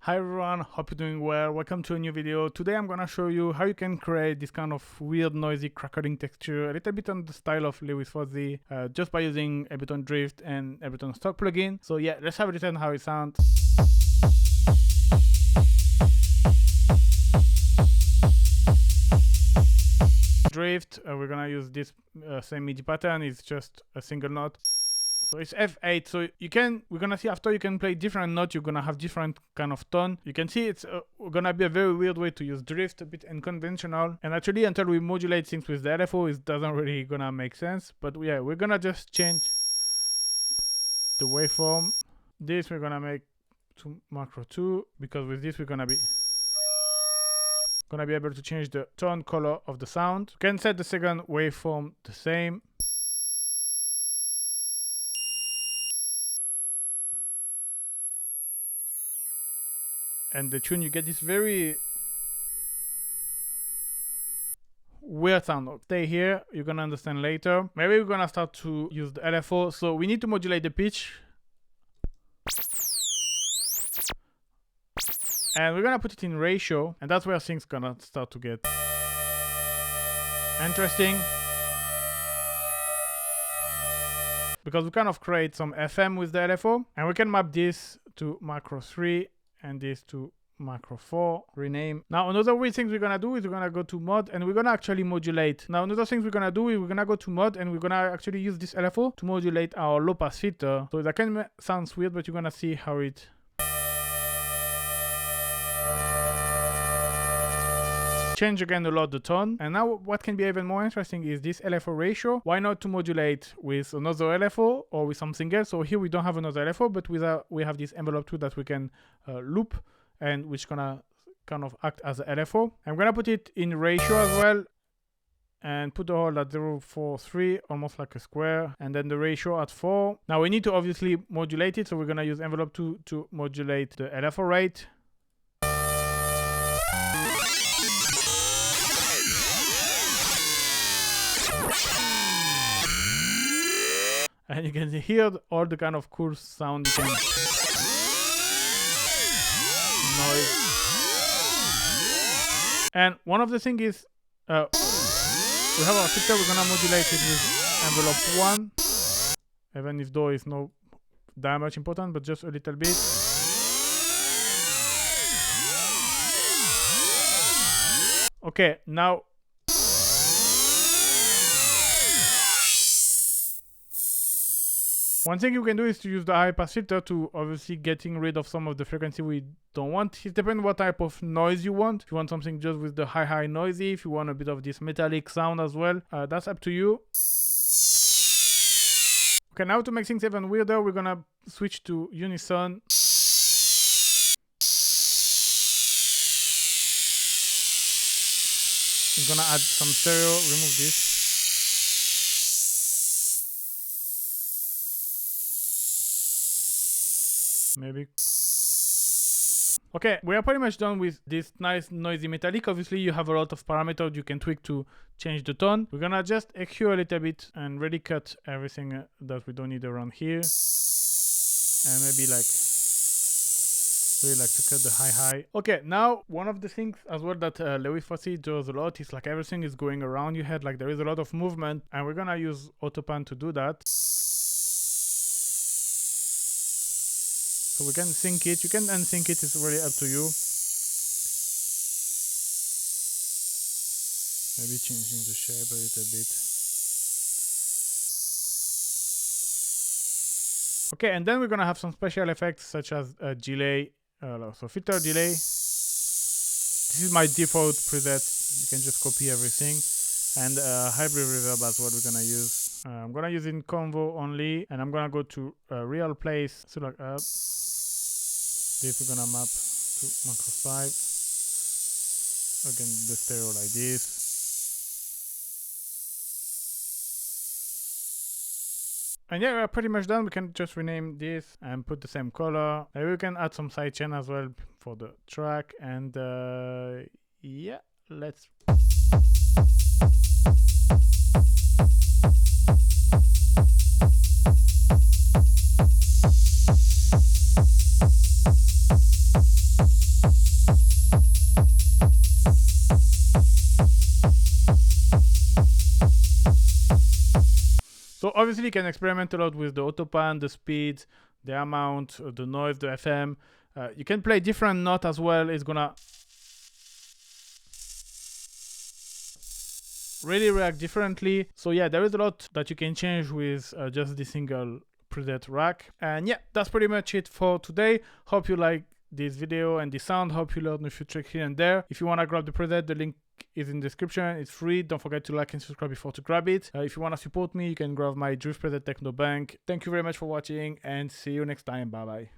Hi everyone, hope you're doing well. Welcome to a new video. Today I'm gonna show you how you can create this kind of weird noisy crackling texture, a little bit on the style of Lewis Fuzzy, just by using Ableton Drift and Ableton stock plugin. So yeah, let's have a listen how it sounds. Drift, we're gonna use this same MIDI pattern. It's just a single note. So it's F8, so we're gonna see after you can play different notes, you're gonna have different kind of tone. You can see it's gonna be a very weird way to use drift, a bit unconventional. And actually, until we modulate things with the LFO, it doesn't really gonna make sense. But yeah, we're gonna just change the waveform. This we're gonna make to macro 2, because with this we're gonna be able to change the tone color of the sound. You can set the second waveform the same. And the tune, you get this very weird sound. Stay here, you're gonna understand later. Maybe we're gonna start to use the LFO. So we need to modulate the pitch. And we're gonna put it in ratio, and that's where things gonna start to get interesting. Because we kind of create some FM with the LFO, and we can map this to macro 3 and this to macro 4, rename. Now another weird thing we're gonna do is we're gonna go to mod and we're gonna actually modulate. Now another thing we're gonna do is we're gonna go to mod and we're gonna actually use this LFO to modulate our low pass filter. So that can sound weird, but you're gonna see how it change again a lot the tone. And now what can be even more interesting is this LFO ratio. Why not to modulate with another LFO or with something else? So here we don't have another LFO, but we have this envelope tool that we can loop, and which gonna kind of act as a LFO. I'm gonna put it in ratio as well and put the whole at 0.43, almost like a square, and then the ratio at 4. Now we need to obviously modulate it, so we're gonna use envelope 2 to modulate the LFO rate. And you can hear all the kind of cool sound you can noise. And one of the things is we have our filter, we're gonna modulate it with envelope 1, even if though it's not that much important, but just a little bit. Okay, now one thing you can do is to use the high pass filter to obviously getting rid of some of the frequency we don't want. It depends what type of noise you want. If you want something just with the high noisy, if you want a bit of this metallic sound as well, that's up to you. Okay, now to make things even weirder, we're gonna switch to unison. I'm gonna add some stereo, remove this. Maybe. Okay, we are pretty much done with this nice noisy metallic. Obviously you have a lot of parameters you can tweak to change the tone. We're gonna just EQ a little bit and really cut everything that we don't need around here, and maybe like really like to cut the high. Okay, now one of the things as well that Lewis Fuzzy does a lot is like everything is going around your head, like there is a lot of movement, and we're gonna use autopan to do that. So we can sync it, you can unsync it, it's really up to you. Maybe changing the shape a little bit. Okay, and then we're gonna have some special effects such as delay, so filter delay. This is my default preset, you can just copy everything. And hybrid reverb as well we're gonna use. I'm gonna use in convo only, and I'm gonna go to real place, select up. This we're gonna map to macro 5. Again, the stereo like this. And yeah, we're pretty much done. We can just rename this and put the same color. Maybe we can add some sidechain as well for the track. And yeah, let's. So obviously you can experiment a lot with the auto pan, the speed, the amount, the noise, the FM. You can play different notes as well. It's gonna really react differently. So yeah, there is a lot that you can change with just the single preset rack. And yeah, that's pretty much it for today. Hope you like this video and the sound. Hope you learned a few tricks here and there. If you want to grab the preset, the link is in the description. It's free. Don't forget to like and subscribe before to grab it. If you want to support me, you can grab my Drift Preset Techno Bank. Thank you very much for watching and see you next time. Bye bye.